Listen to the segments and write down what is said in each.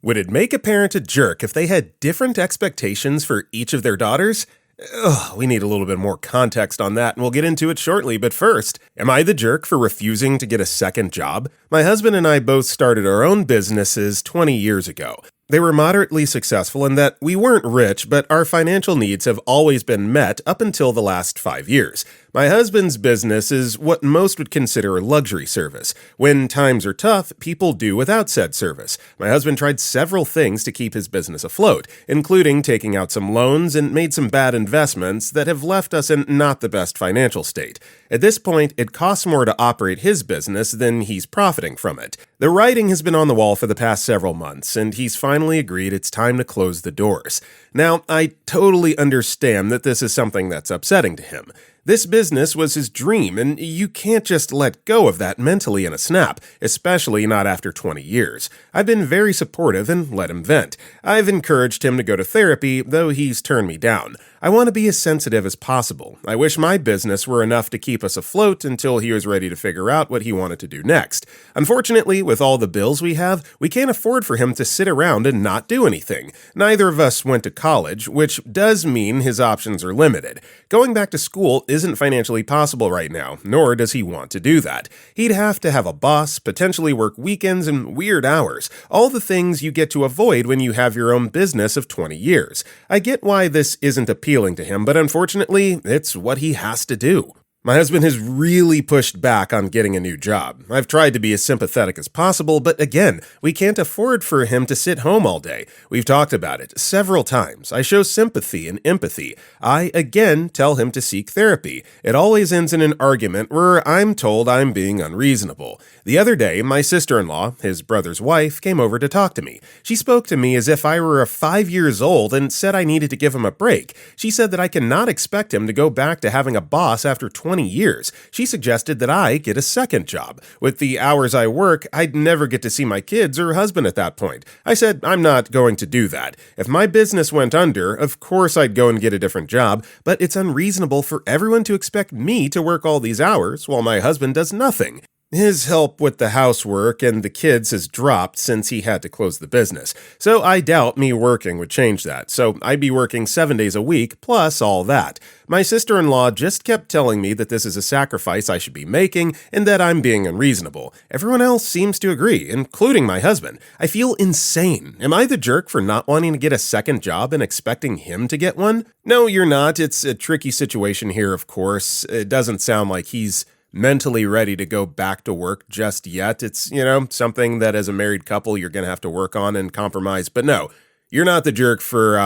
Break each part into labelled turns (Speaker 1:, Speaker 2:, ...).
Speaker 1: Would it make a parent a jerk if they had different expectations for each of their daughters? We need a little bit more context on that, and we'll get into it shortly. But first, am I the jerk for refusing to get a second job? My husband and I both started our own businesses 20 years ago. They were moderately successful in that we weren't rich, but our financial needs have always been met up until the last 5 years. My husband's business is what most would consider a luxury service. When times are tough, people do without said service. My husband tried several things to keep his business afloat, including taking out some loans and made some bad investments that have left us in not the best financial state. At this point, it costs more to operate his business than he's profiting from it. The writing has been on the wall for the past several months, and he's finally agreed it's time to close the doors. Now, I totally understand that this is something that's upsetting to him. This business was his dream, and you can't just let go of that mentally in a snap, especially not after 20 years. I've been very supportive and let him vent. I've encouraged him to go to therapy, though he's turned me down. I want to be as sensitive as possible. I wish my business were enough to keep us afloat until he was ready to figure out what he wanted to do next. Unfortunately, with all the bills we have, we can't afford for him to sit around and not do anything. Neither of us went to college, which does mean his options are limited. Going back to school isn't financially possible right now, nor does he want to do that. He'd have to have a boss, potentially work weekends and weird hours, all the things you get to avoid when you have your own business of 20 years. I get why this isn't appealing to him, but unfortunately, it's what he has to do. My husband has really pushed back on getting a new job. I've tried to be as sympathetic as possible, but again, we can't afford for him to sit home all day. We've talked about it several times. I show sympathy and empathy. I, again, tell him to seek therapy. It always ends in an argument where I'm told I'm being unreasonable. The other day, my sister-in-law, his brother's wife, came over to talk to me. She spoke to me as if I were 5 years old and said I needed to give him a break. She said that I cannot expect him to go back to having a boss after 20 years. She suggested that I get a second job. With the hours I work, I'd never get to see my kids or husband at that point. I said I'm not going to do that. If my business went under, of course I'd go and get a different job, but it's unreasonable for everyone to expect me to work all these hours while my husband does nothing. His help with the housework and the kids has dropped since he had to close the business, so I doubt me working would change that, so I'd be working 7 days a week, plus all that. My sister-in-law just kept telling me that this is a sacrifice I should be making and that I'm being unreasonable. Everyone else seems to agree, including my husband. I feel insane. Am I the jerk for not wanting to get a second job and expecting him to get one? No, you're not. It's a tricky situation here, of course. It doesn't sound like he's mentally ready to go back to work just yet. It's, something that as a married couple you're going to have to work on and compromise. But no, you're not the jerk for,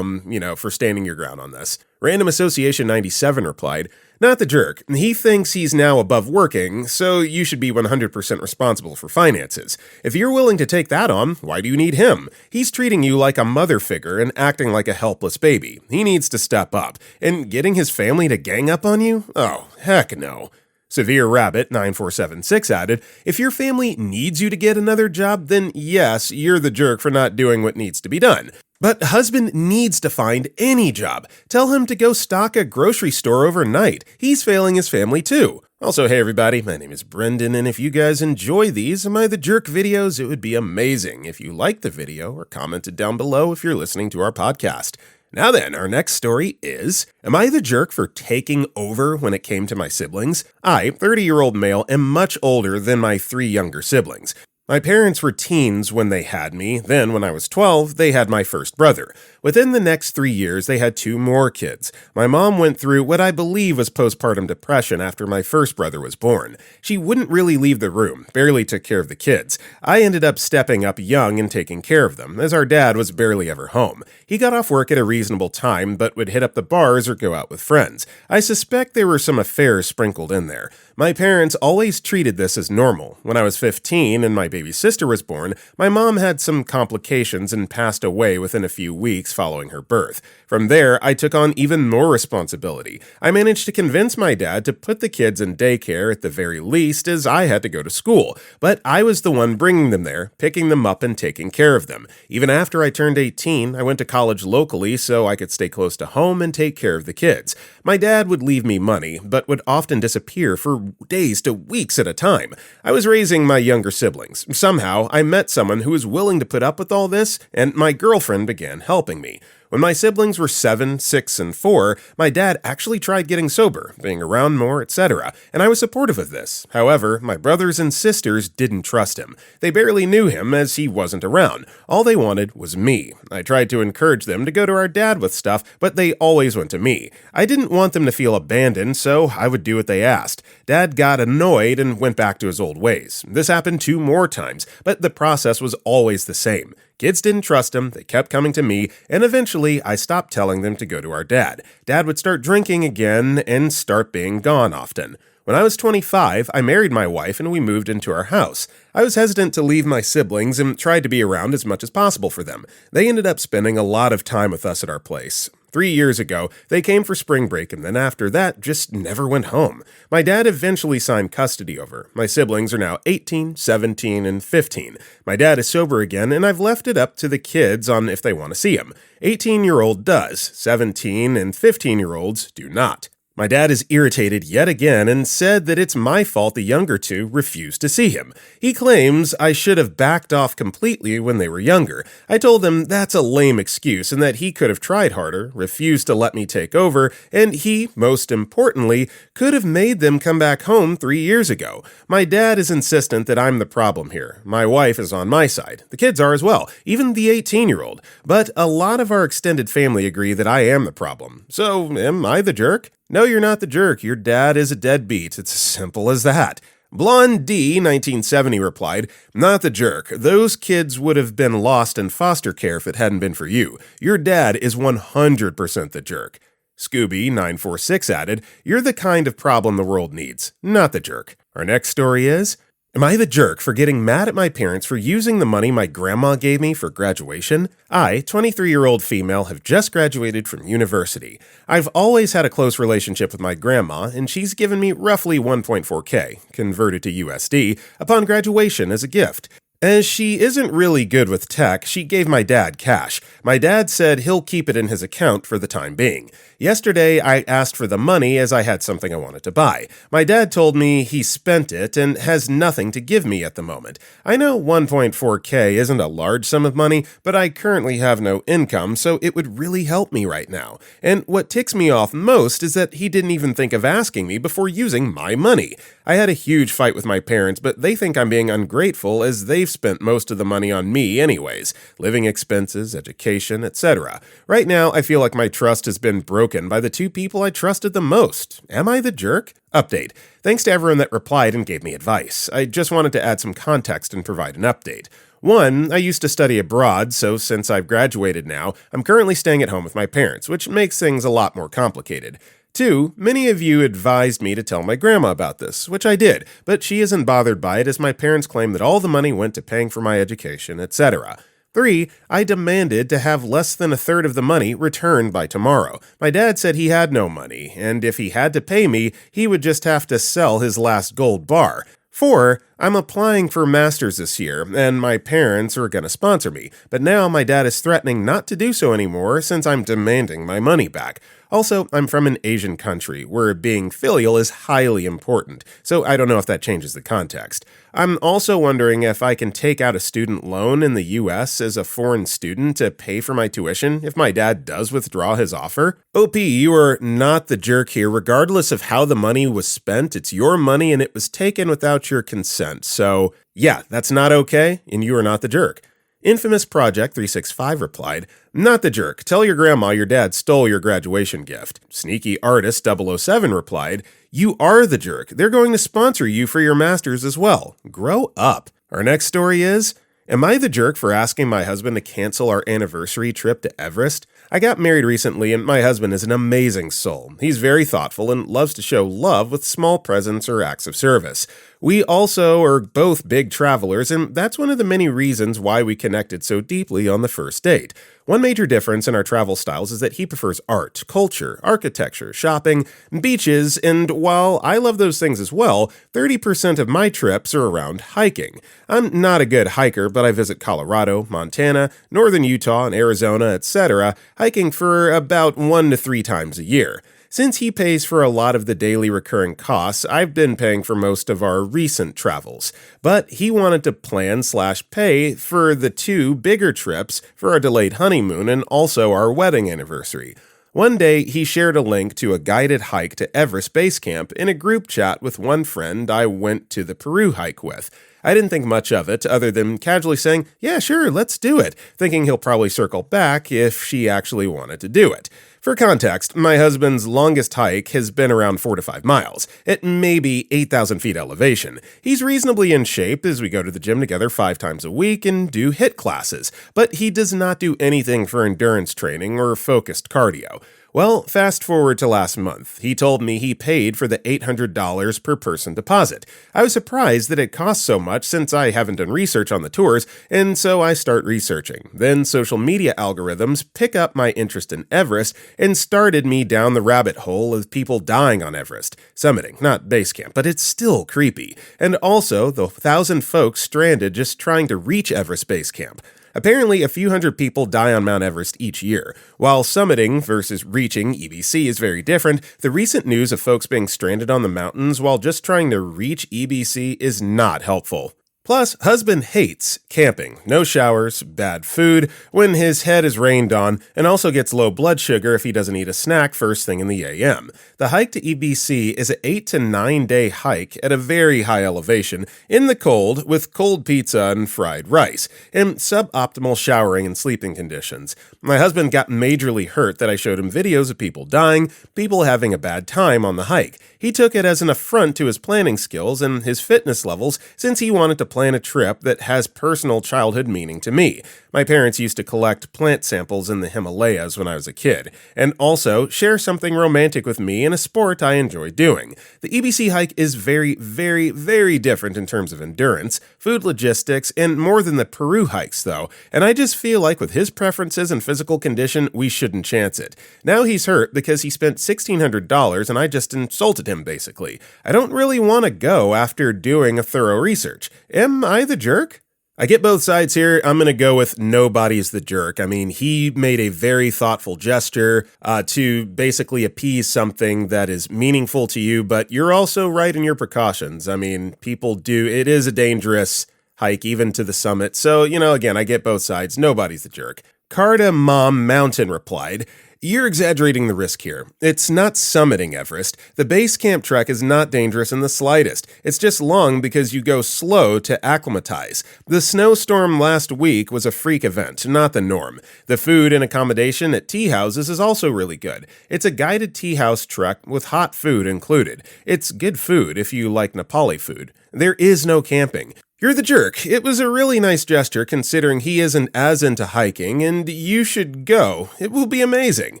Speaker 1: for standing your ground on this. Random Association 97 replied, "Not the jerk. He thinks he's now above working, so you should be 100% responsible for finances. If you're willing to take that on, why do you need him? He's treating you like a mother figure and acting like a helpless baby. He needs to step up. And getting his family to gang up on you? Oh, heck no." Severe Rabbit 9476 added, "If your family needs you to get another job, then yes, you're the jerk for not doing what needs to be done. But husband needs to find any job. Tell him to go stock a grocery store overnight. He's failing his family too." Also, hey everybody, my name is Brendan, and if you guys enjoy these Am I the Jerk videos, it would be amazing if you liked the video or commented down below if you're listening to our podcast. Now then, our next story is, am I the jerk for taking over when it came to my siblings? I, 30-year-old male, am much older than my 3 younger siblings. My parents were teens when they had me, then when I was 12, they had my first brother. Within the next 3 years, they had 2 more kids. My mom went through what I believe was postpartum depression after my first brother was born. She wouldn't really leave the room, barely took care of the kids. I ended up stepping up young and taking care of them, as our dad was barely ever home. He got off work at a reasonable time, but would hit up the bars or go out with friends. I suspect there were some affairs sprinkled in there. My parents always treated this as normal. When I was 15 and my baby sister was born, my mom had some complications and passed away within a few weeks following her birth. From there, I took on even more responsibility. I managed to convince my dad to put the kids in daycare at the very least, as I had to go to school. But I was the one bringing them there, picking them up and taking care of them. Even after I turned 18, I went to college locally so I could stay close to home and take care of the kids. My dad would leave me money, but would often disappear for days to weeks at a time. I was raising my younger siblings. Anyways, somehow I met someone who was willing to put up with all this, and my girlfriend began helping me. When my siblings were 7, 6, and 4, my dad actually tried getting sober, being around more, etc., and I was supportive of this. However, my brothers and sisters didn't trust him. They barely knew him as he wasn't around. All they wanted was me. I tried to encourage them to go to our dad with stuff, but they always went to me. I didn't want them to feel abandoned, so I would do what they asked. Dad got annoyed and went back to his old ways. This happened 2 more times, but the process was always the same. Kids didn't trust him, they kept coming to me, and eventually I stopped telling them to go to our dad. Dad would start drinking again and start being gone often. When I was 25, I married my wife and we moved into our house. I was hesitant to leave my siblings and tried to be around as much as possible for them. They ended up spending a lot of time with us at our place. 3 years ago, they came for spring break and then after that, just never went home. My dad eventually signed custody over. My siblings are now 18, 17, and 15. My dad is sober again and I've left it up to the kids on if they want to see him. 18-year-old does, 17 and 15-year-olds do not. My dad is irritated yet again and said that it's my fault the younger two refused to see him. He claims I should have backed off completely when they were younger. I told him that's a lame excuse and that he could have tried harder, refused to let me take over, and he, most importantly, could have made them come back home 3 years ago. My dad is insistent that I'm the problem here. My wife is on my side. The kids are as well, even the 18-year-old. But a lot of our extended family agree that I am the problem. So, am I the jerk? No, you're not the jerk. Your dad is a deadbeat. It's as simple as that. Blonde D, 1970, replied, "Not the jerk. Those kids would have been lost in foster care if it hadn't been for you. Your dad is 100% the jerk." Scooby, 946, added, "You're the kind of problem the world needs, not the jerk." Our next story is, am I the jerk for getting mad at my parents for using the money my grandma gave me for graduation? I, 23-year-old female, have just graduated from university. I've always had a close relationship with my grandma, and she's given me roughly 1.4K, converted to USD, upon graduation as a gift. As she isn't really good with tech, she gave my dad cash. My dad said he'll keep it in his account for the time being. Yesterday, I asked for the money as I had something I wanted to buy. My dad told me he spent it and has nothing to give me at the moment. I know 1.4K isn't a large sum of money, but I currently have no income, so it would really help me right now. And what ticks me off most is that he didn't even think of asking me before using my money. I had a huge fight with my parents, but they think I'm being ungrateful as they've spent most of the money on me anyways, living expenses, education, etc. Right now, I feel like my trust has been broken by the 2 people I trusted the most. Am I the jerk? Update. Thanks to everyone that replied and gave me advice. I just wanted to add some context and provide an update. 1, I used to study abroad, so since I've graduated now, I'm currently staying at home with my parents, which makes things a lot more complicated. 2, many of you advised me to tell my grandma about this, which I did, but she isn't bothered by it as my parents claim that all the money went to paying for my education, etc. 3, I demanded to have less than a third of the money returned by tomorrow. My dad said he had no money, and if he had to pay me, he would just have to sell his last gold bar. 4, I'm applying for masters this year, and my parents are going to sponsor me, but now my dad is threatening not to do so anymore since I'm demanding my money back. Also, I'm from an Asian country where being filial is highly important, so I don't know if that changes the context. I'm also wondering if I can take out a student loan in the US as a foreign student to pay for my tuition if my dad does withdraw his offer. OP, you are not the jerk here. Regardless of how the money was spent, it's your money and it was taken without your consent. So, yeah, that's not okay, and you are not the jerk. Infamous Project 365 replied, "Not the jerk. Tell your grandma your dad stole your graduation gift." Sneaky Artist 007 replied, "You are the jerk. They're going to sponsor you for your masters as well. Grow up." Our next story is, am I the jerk for asking my husband to cancel our anniversary trip to Everest? I got married recently and my husband is an amazing soul. He's very thoughtful and loves to show love with small presents or acts of service. We also are both big travelers, and that's one of the many reasons why we connected so deeply on the first date. One major difference in our travel styles is that he prefers art, culture, architecture, shopping, beaches, and while I love those things as well, 30% of my trips are around hiking. I'm not a good hiker, but I visit Colorado, Montana, northern Utah, and Arizona, etc., hiking for about 1 to 3 times a year. Since he pays for a lot of the daily recurring costs, I've been paying for most of our recent travels. But he wanted to plan/pay for the 2 bigger trips for our delayed honeymoon and also our wedding anniversary. One day, he shared a link to a guided hike to Everest Base Camp in a group chat with one friend I went to the Peru hike with. I didn't think much of it, other than casually saying, "Yeah, sure, let's do it," thinking he'll probably circle back if she actually wanted to do it. For context, my husband's longest hike has been around 4 to 5 miles, at maybe 8,000 feet elevation. He's reasonably in shape as we go to the gym together 5 times a week and do HIIT classes, but he does not do anything for endurance training or focused cardio. Well, fast forward to last month. He told me he paid for the $800 per person deposit. I was surprised that it cost so much since I haven't done research on the tours, and so I start researching. Then social media algorithms pick up my interest in Everest and started me down the rabbit hole of people dying on Everest. Summiting, not base camp, but it's still creepy. And also the 1,000 folks stranded just trying to reach Everest Base Camp. Apparently, a few hundred people die on Mount Everest each year. While summiting versus reaching EBC is very different, the recent news of folks being stranded on the mountains while just trying to reach EBC is not helpful. Plus, husband hates camping. No showers, bad food, when his head is rained on, and also gets low blood sugar if he doesn't eat a snack first thing in the AM. The hike to EBC is an 8 to 9 day hike at a very high elevation, in the cold, with cold pizza and fried rice, and suboptimal showering and sleeping conditions. My husband got majorly hurt that I showed him videos of people dying, people having a bad time on the hike. He took it as an affront to his planning skills and his fitness levels since he wanted to plan a trip that has personal childhood meaning to me. My parents used to collect plant samples in the Himalayas when I was a kid, and also share something romantic with me in a sport I enjoy doing. The EBC hike is very, very, very different in terms of endurance, food logistics, and more than the Peru hikes, though, and I just feel like with his preferences and physical condition, we shouldn't chance it. Now he's hurt because he spent $1,600 and I just insulted him, basically. I don't really want to go after doing a thorough research. Am I the jerk? I get both sides here. I'm going to go with nobody's the jerk. I mean, he made a very thoughtful gesture to basically appease something that is meaningful to you, but you're also right in your precautions. I mean, it is a dangerous hike even to the summit. So, again, I get both sides. Nobody's the jerk. Cardamom Mountain replied, "You're exaggerating the risk here. It's not summiting Everest. The base camp trek is not dangerous in the slightest. It's just long because you go slow to acclimatize. The snowstorm last week was a freak event, not the norm. The food and accommodation at tea houses is also really good. It's a guided tea house trek with hot food included. It's good food if you like Nepali food. There is no camping. You're the jerk. It was a really nice gesture considering he isn't as into hiking, and you should go. It will be amazing."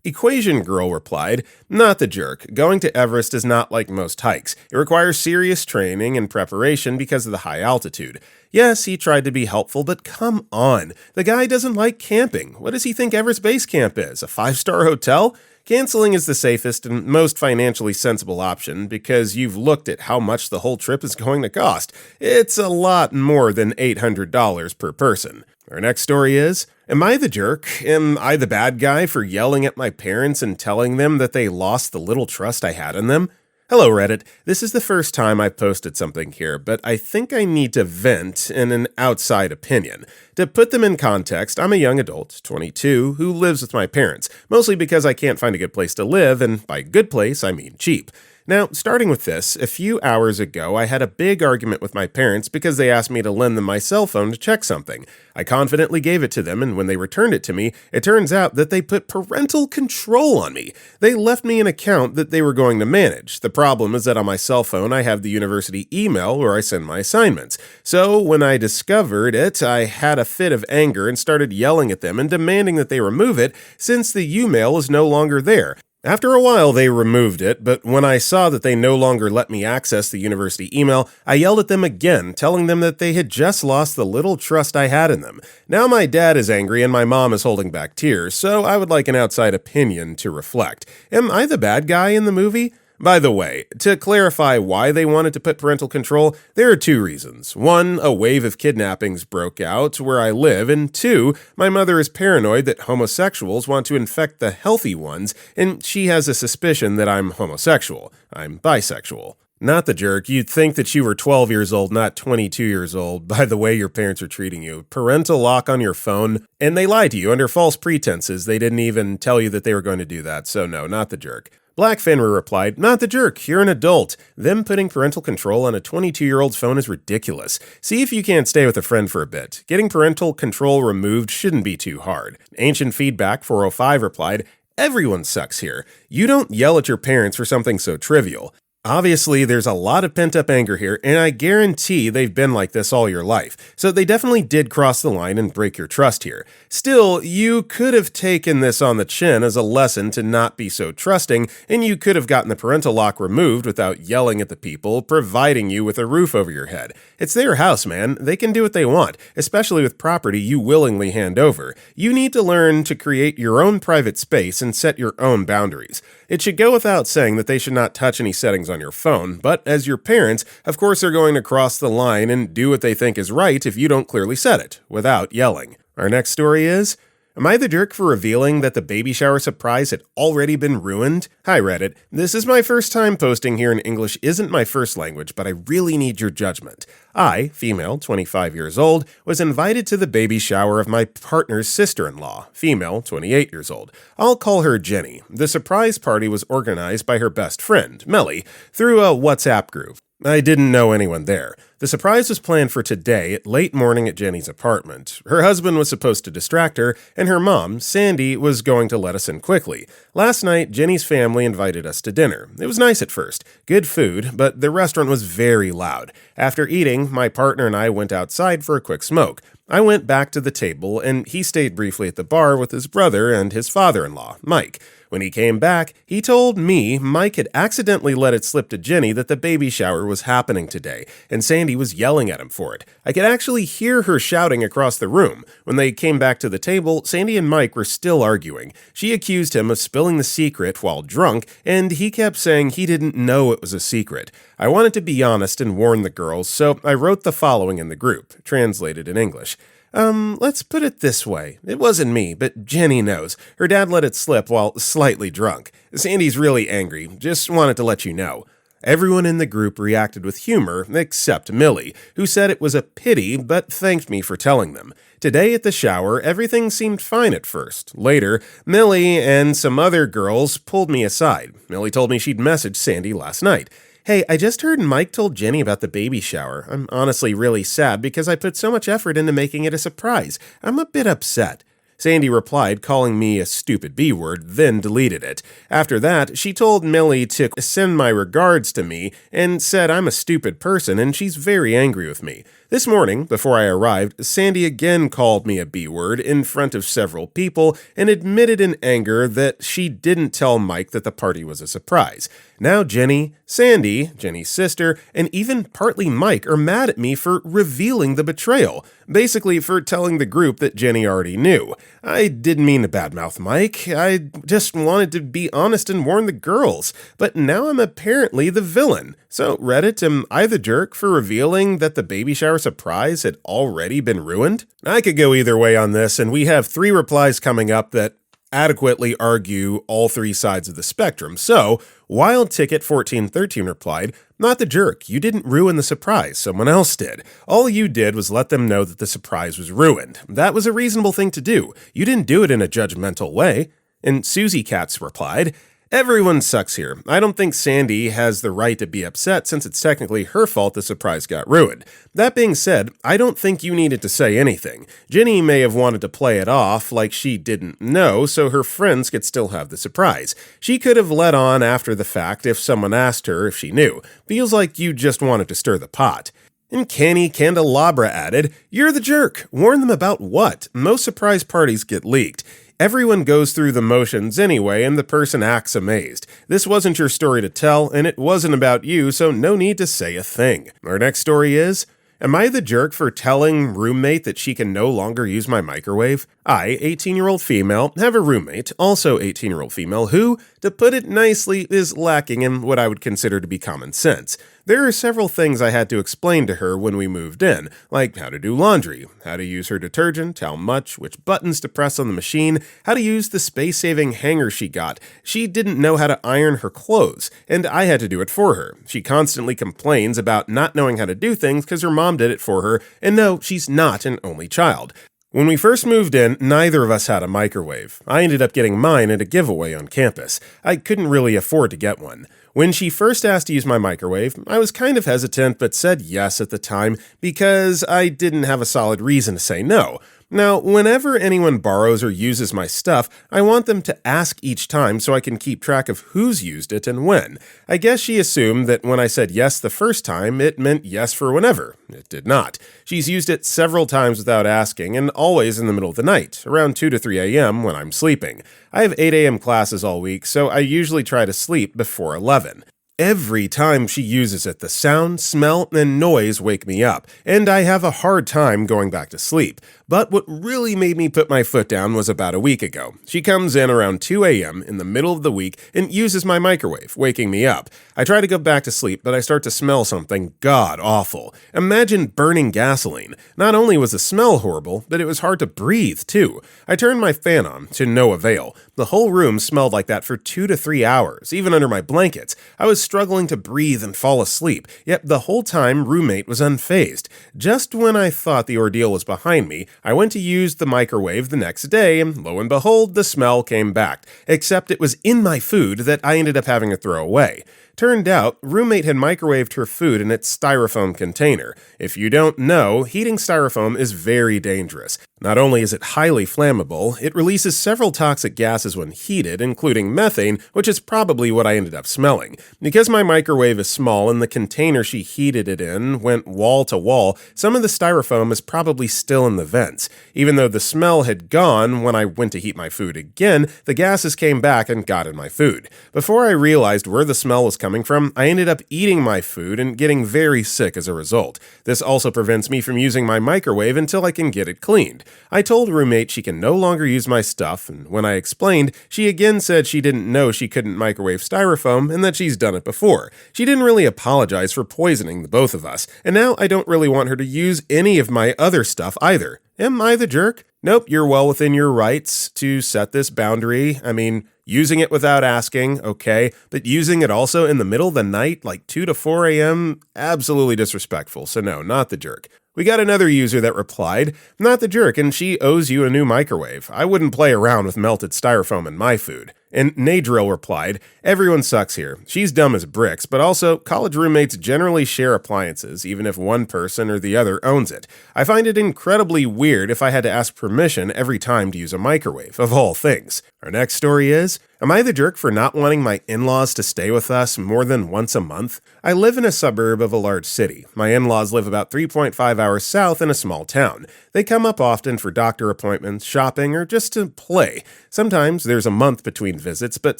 Speaker 1: Equation Girl replied, "Not the jerk. Going to Everest is not like most hikes. It requires serious training and preparation because of the high altitude. Yes, he tried to be helpful, but come on. The guy doesn't like camping. What does he think Everest Base Camp is? A 5-star hotel? Canceling is the safest and most financially sensible option because you've looked at how much the whole trip is going to cost. It's a lot more than $800 per person." Our next story is, am I the jerk? Am I the bad guy for yelling at my parents and telling them that they lost the little trust I had in them? Hello, Reddit. This is the first time I've posted something here, but I think I need to vent in an outside opinion. To put them in context, I'm a young adult, 22, who lives with my parents, mostly because I can't find a good place to live, and by good place, I mean cheap. Now, starting with this, a few hours ago, I had a big argument with my parents because they asked me to lend them my cell phone to check something. I confidently gave it to them, and when they returned it to me, it turns out that they put parental control on me. They left me an account that they were going to manage. The problem is that on my cell phone, I have the university email where I send my assignments. So when I discovered it, I had a fit of anger and started yelling at them and demanding that they remove it since the U-mail is no longer there. After a while, they removed it, but when I saw that they no longer let me access the university email, I yelled at them again, telling them that they had just lost the little trust I had in them. Now my dad is angry and my mom is holding back tears, so I would like an outside opinion to reflect. Am I the bad guy in the movie? By the way, to clarify why they wanted to put parental control, there are two reasons. One, a wave of kidnappings broke out where I live, and two, my mother is paranoid that homosexuals want to infect the healthy ones, and she has a suspicion that I'm homosexual. I'm bisexual. Not the jerk. You'd think that you were 12 years old, not 22 years old, by the way your parents are treating you. Parental lock on your phone, and they lied to you under false pretenses. They didn't even tell you that they were going to do that, so no, not the jerk. Black Fenrir replied, "Not the jerk, you're an adult. Them putting parental control on a 22-year-old's phone is ridiculous. See if you can't stay with a friend for a bit. Getting parental control removed shouldn't be too hard." Ancient Feedback 405 replied, "Everyone sucks here. You don't yell at your parents for something so trivial. Obviously, there's a lot of pent-up anger here, and I guarantee they've been like this all your life, so they definitely did cross the line and break your trust here. Still, you could have taken this on the chin as a lesson to not be so trusting, and you could have gotten the parental lock removed without yelling at the people providing you with a roof over your head. It's their house, man. They can do what they want, especially with property you willingly hand over. You need to learn to create your own private space and set your own boundaries. It should go without saying that they should not touch any settings on your phone, but as your parents, of course they're going to cross the line and do what they think is right if you don't clearly set it, without yelling." Our next story is, "Am I the jerk for revealing that the baby shower surprise had already been ruined?" Hi Reddit, this is my first time posting here, and English isn't my first language, but I really need your judgment. I, female, 25 years old, was invited to the baby shower of my partner's sister-in-law, female, 28 years old. I'll call her Jenny. The surprise party was organized by her best friend, Melly, through a WhatsApp group. I didn't know anyone there. The surprise was planned for today at late morning at Jenny's apartment. Her husband was supposed to distract her, and her mom, Sandy, was going to let us in quickly. Last night, Jenny's family invited us to dinner. It was nice at first. Good food, but the restaurant was very loud. After eating, my partner and I went outside for a quick smoke. I went back to the table, and he stayed briefly at the bar with his brother and his father-in-law, Mike. When he came back, he told me Mike had accidentally let it slip to Jenny that the baby shower was happening today, and Sandy was yelling at him for it. I could actually hear her shouting across the room. When they came back to the table, Sandy and Mike were still arguing. She accused him of spilling the secret while drunk, and he kept saying he didn't know it was a secret. I wanted to be honest and warn the girls, so I wrote the following in the group, translated in English. Let's put it this way. It wasn't me, but Jenny knows. Her dad let it slip while slightly drunk. Sandy's really angry. Just wanted to let you know. Everyone in the group reacted with humor, except Millie, who said it was a pity, but thanked me for telling them. Today at the shower, everything seemed fine at first. Later, Millie and some other girls pulled me aside. Millie told me she'd messaged Sandy last night. "Hey, I just heard Mike told Jenny about the baby shower. I'm honestly really sad because I put so much effort into making it a surprise. I'm a bit upset." Sandy replied, calling me a stupid B-word, then deleted it. After that, she told Millie to send my regards to me and said I'm a stupid person and she's very angry with me. This morning, before I arrived, Sandy again called me a B-word in front of several people and admitted in anger that she didn't tell Mike that the party was a surprise. Now Jenny, Sandy, Jenny's sister, and even partly Mike are mad at me for revealing the betrayal. Basically for telling the group that Jenny already knew. I didn't mean to badmouth Mike. I just wanted to be honest and warn the girls. But now I'm apparently the villain. So Reddit, am I the jerk for revealing that the baby shower surprise had already been ruined? I could go either way on this, and we have 3 replies coming up that adequately argue all 3 sides of the spectrum. So, Wild Ticket 1413 replied, "Not the jerk. You didn't ruin the surprise. Someone else did. All you did was let them know that the surprise was ruined. That was a reasonable thing to do. You didn't do it in a judgmental way." And Susie Katz replied, "Everyone sucks here. I don't think Sandy has the right to be upset since it's technically her fault the surprise got ruined. That being said, I don't think you needed to say anything. Jenny may have wanted to play it off like she didn't know so her friends could still have the surprise. She could have let on after the fact if someone asked her if she knew. Feels like you just wanted to stir the pot." And Canny Candelabra added, "You're the jerk. Warn them about what? Most surprise parties get leaked. Everyone goes through the motions anyway, and the person acts amazed. This wasn't your story to tell, and it wasn't about you, so no need to say a thing." Our next story is, "Am I the jerk for telling roommate that she can no longer use my microwave?" I, 18-year-old female, have a roommate, also 18-year-old female, who, to put it nicely, is lacking in what I would consider to be common sense. There are several things I had to explain to her when we moved in, like how to do laundry, how to use her detergent, how much, which buttons to press on the machine, how to use the space-saving hanger she got. She didn't know how to iron her clothes, and I had to do it for her. She constantly complains about not knowing how to do things because her mom did it for her, and no, she's not an only child. When we first moved in, neither of us had a microwave. I ended up getting mine at a giveaway on campus. I couldn't really afford to get one. When she first asked to use my microwave, I was kind of hesitant but said yes at the time because I didn't have a solid reason to say no. Now, whenever anyone borrows or uses my stuff, I want them to ask each time so I can keep track of who's used it and when. I guess she assumed that when I said yes the first time, it meant yes for whenever. It did not. She's used it several times without asking, and always in the middle of the night, around 2 to 3 a.m. when I'm sleeping. I have 8 a.m. classes all week, so I usually try to sleep before 11. Every time she uses it, the sound, smell, and noise wake me up, and I have a hard time going back to sleep. But what really made me put my foot down was about a week ago. She comes in around 2 a.m. in the middle of the week and uses my microwave, waking me up. I try to go back to sleep, but I start to smell something god-awful. Imagine burning gasoline. Not only was the smell horrible, but it was hard to breathe, too. I turned my fan on, to no avail. The whole room smelled like that for 2 to 3 hours, even under my blankets. I was struggling to breathe and fall asleep, yet the whole time roommate was unfazed. Just when I thought the ordeal was behind me, I went to use the microwave the next day, and lo and behold, the smell came back, except it was in my food that I ended up having to throw away. Turned out, roommate had microwaved her food in its styrofoam container. If you don't know, heating styrofoam is very dangerous. Not only is it highly flammable, it releases several toxic gases when heated, including methane, which is probably what I ended up smelling. Because my microwave is small and the container she heated it in went wall to wall, some of the styrofoam is probably still in the vents. Even though the smell had gone when I went to heat my food again, the gases came back and got in my food. Before I realized where the smell was coming from, I ended up eating my food and getting very sick as a result. This also prevents me from using my microwave until I can get it cleaned. I told roommate she can no longer use my stuff, and when I explained, she again said she didn't know she couldn't microwave styrofoam and that she's done it before. She didn't really apologize for poisoning the both of us, and now I don't really want her to use any of my other stuff either. Am I the jerk? Nope, you're well within your rights to set this boundary. I mean, using it without asking, okay, but using it also in the middle of the night, like 2 to 4 a.m., absolutely disrespectful, so no, not the jerk. We got another user that replied, not the jerk, and she owes you a new microwave. I wouldn't play around with melted styrofoam in my food. And Nadrill replied, everyone sucks here. She's dumb as bricks, but also college roommates generally share appliances, even if one person or the other owns it. I find it incredibly weird if I had to ask permission every time to use a microwave, of all things. Our next story is, am I the jerk for not wanting my in-laws to stay with us more than once a month? I live in a suburb of a large city. My in-laws live about 3.5 hours south in a small town. They come up often for doctor appointments, shopping, or just to play. Sometimes there's a month between visits, but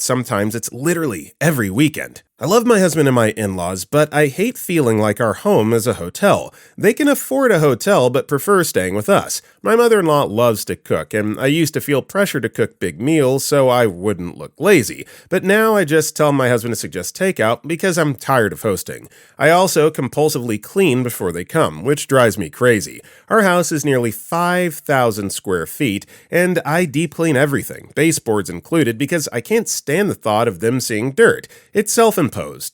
Speaker 1: sometimes it's literally every weekend. I love my husband and my in-laws, but I hate feeling like our home is a hotel. They can afford a hotel, but prefer staying with us. My mother-in-law loves to cook, and I used to feel pressure to cook big meals so I wouldn't look lazy. But now I just tell my husband to suggest takeout because I'm tired of hosting. I also compulsively clean before they come, which drives me crazy. Our house is nearly 5,000 square feet, and I deep clean everything, baseboards included, because I can't stand the thought of them seeing dirt. It's self-imposed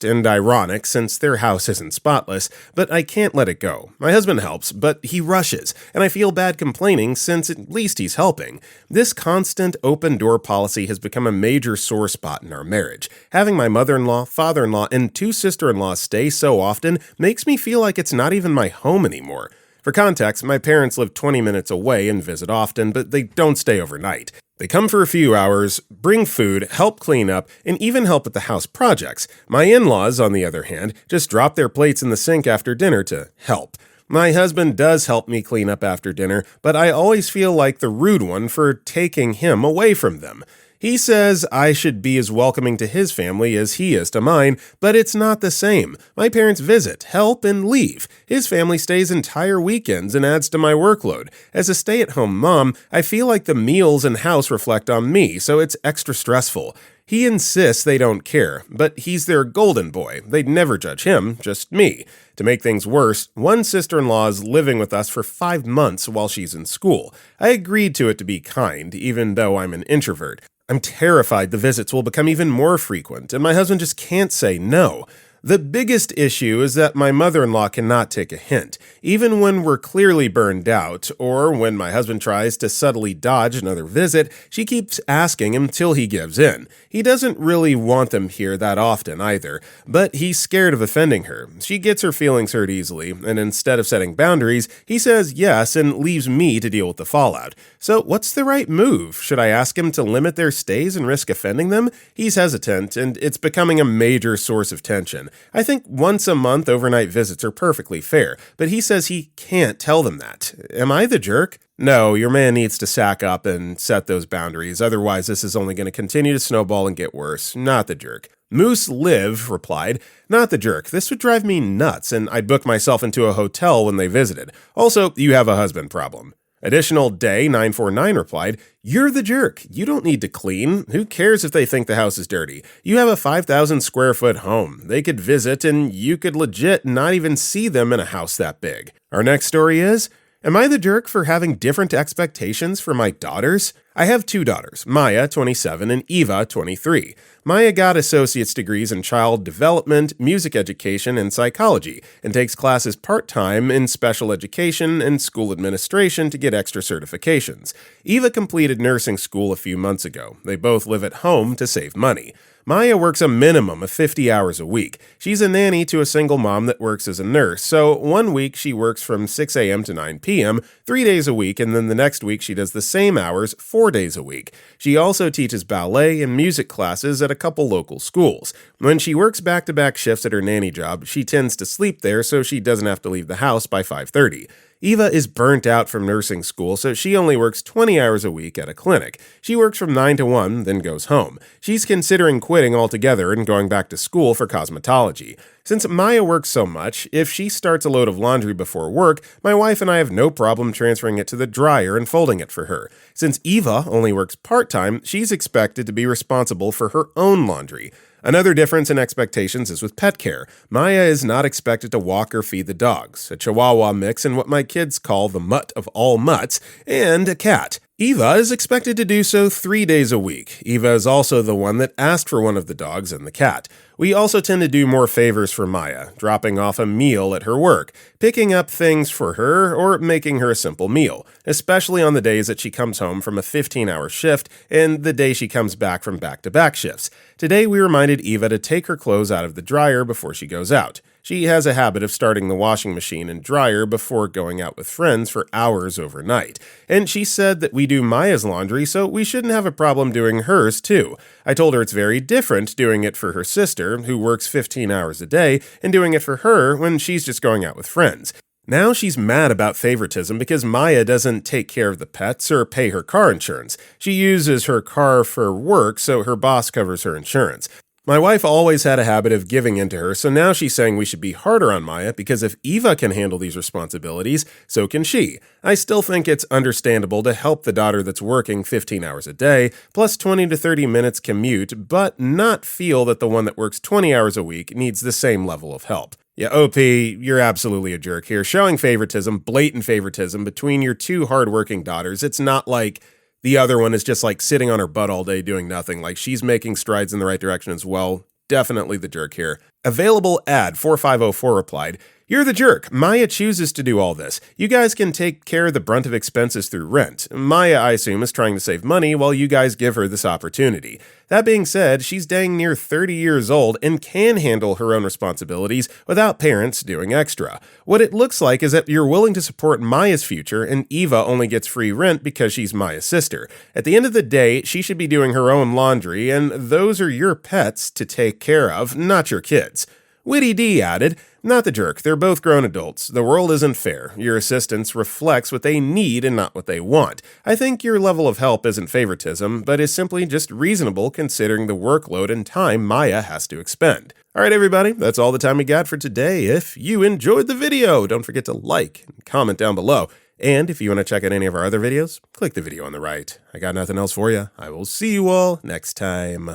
Speaker 1: and ironic since their house isn't spotless, but I can't let it go. My husband helps, but he rushes, and I feel bad complaining since at least he's helping. This constant open door policy has become a major sore spot in our marriage. Having my mother-in-law, father-in-law, and 2 sister-in-laws stay so often makes me feel like it's not even my home anymore. For context, my parents live 20 minutes away and visit often, but they don't stay overnight. They come for a few hours, bring food, help clean up, and even help with the house projects. My in-laws, on the other hand, just drop their plates in the sink after dinner to help. My husband does help me clean up after dinner, but I always feel like the rude one for taking him away from them. He says I should be as welcoming to his family as he is to mine, but it's not the same. My parents visit, help, and leave. His family stays entire weekends and adds to my workload. As a stay-at-home mom, I feel like the meals and house reflect on me, so it's extra stressful. He insists they don't care, but he's their golden boy. They'd never judge him, just me. To make things worse, one sister-in-law is living with us for 5 months while she's in school. I agreed to it to be kind, even though I'm an introvert. I'm terrified the visits will become even more frequent, and my husband just can't say no. The biggest issue is that my mother-in-law cannot take a hint, even when we're clearly burned out, or when my husband tries to subtly dodge another visit, she keeps asking him till he gives in. He doesn't really want them here that often either, but he's scared of offending her. She gets her feelings hurt easily, and instead of setting boundaries, he says yes and leaves me to deal with the fallout. So what's the right move? Should I ask him to limit their stays and risk offending them? He's hesitant, and it's becoming a major source of tension. I think once a month overnight visits are perfectly fair, but he says he can't tell them that. Am I the jerk? No, your man needs to sack up and set those boundaries, otherwise this is only going to continue to snowball and get worse. Not the jerk. Moose Live replied, not the jerk. This would drive me nuts, and I'd book myself into a hotel when they visited. Also, you have a husband problem. Additional Day 949 replied, you're the jerk. You don't need to clean. Who cares if they think the house is dirty? You have a 5,000 square foot home. They could visit and you could legit not even see them in a house that big. Our next story is, am I the jerk for having different expectations for my daughters? I have 2 daughters, Maya, 27, and Eva, 23. Maya got associate's degrees in child development, music education, and psychology, and takes classes part-time in special education and school administration to get extra certifications. Eva completed nursing school a few months ago. They both live at home to save money. Maya works a minimum of 50 hours a week. She's a nanny to a single mom that works as a nurse, so one week she works from 6 a.m. to 9 p.m., 3 days a week, and then the next week she does the same hours, 4 days a week. She also teaches ballet and music classes at a couple local schools. When she works back-to-back shifts at her nanny job, she tends to sleep there so she doesn't have to leave the house by 5:30. Eva is burnt out from nursing school, so she only works 20 hours a week at a clinic. She works from 9 to 1, then goes home. She's considering quitting altogether and going back to school for cosmetology. Since Maya works so much, if she starts a load of laundry before work, my wife and I have no problem transferring it to the dryer and folding it for her. Since Eva only works part-time, she's expected to be responsible for her own laundry. Another difference in expectations is with pet care. Maya is not expected to walk or feed the dogs, a Chihuahua mix in what my kids call the mutt of all mutts, and a cat. Eva is expected to do so 3 days a week. Eva is also the one that asked for one of the dogs and the cat. We also tend to do more favors for Maya, dropping off a meal at her work, picking up things for her, or making her a simple meal, especially on the days that she comes home from a 15-hour shift and the day she comes back from back-to-back shifts. Today we reminded Eva to take her clothes out of the dryer before she goes out. She has a habit of starting the washing machine and dryer before going out with friends for hours overnight. And she said that we do Maya's laundry, so we shouldn't have a problem doing hers too. I told her it's very different doing it for her sister, who works 15 hours a day, and doing it for her when she's just going out with friends. Now she's mad about favoritism because Maya doesn't take care of the pets or pay her car insurance. She uses her car for work, so her boss covers her insurance. My wife always had a habit of giving in to her, so now she's saying we should be harder on Maya because if Eva can handle these responsibilities, so can she. I still think it's understandable to help the daughter that's working 15 hours a day, plus 20 to 30 minutes commute, but not feel that the one that works 20 hours a week needs the same level of help. Yeah, OP, you're absolutely a jerk here. Showing favoritism, blatant favoritism between your 2 hardworking daughters, it's not like the other one is just like sitting on her butt all day doing nothing. Like she's making strides in the right direction as well. Definitely the jerk here. Available ad 4504 replied, you're the jerk. Maya chooses to do all this. You guys can take care of the brunt of expenses through rent. Maya, I assume, is trying to save money while you guys give her this opportunity. That being said, she's dang near 30 years old and can handle her own responsibilities without parents doing extra. What it looks like is that you're willing to support Maya's future and Eva only gets free rent because she's Maya's sister. At the end of the day, she should be doing her own laundry and those are your pets to take care of, not your kids. Witty D added, "Not the jerk, they're both grown adults. The world isn't fair. Your assistance reflects what they need and not what they want. I think your level of help isn't favoritism, but is simply just reasonable considering the workload and time Maya has to expend." Alright everybody, that's all the time we got for today. If you enjoyed the video, don't forget to like and comment down below. And if you want to check out any of our other videos, click the video on the right. I got nothing else for you. I will see you all next time.